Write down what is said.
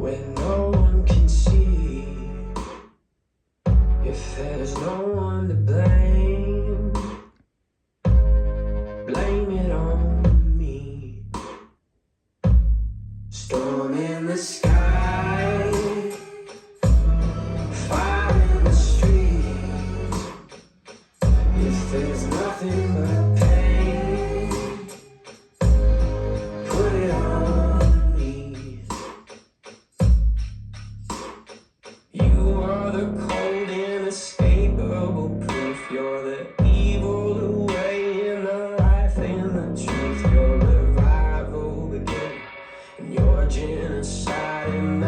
when no one can see. If there's no one to blame, blame it on me. Storm in the sky, fire in the streets. If there's nothing but pain, put it on me. You are the cold, inescapable proof. You're the evil, the way, and the life, and the truth. Your revival began, and your genocide and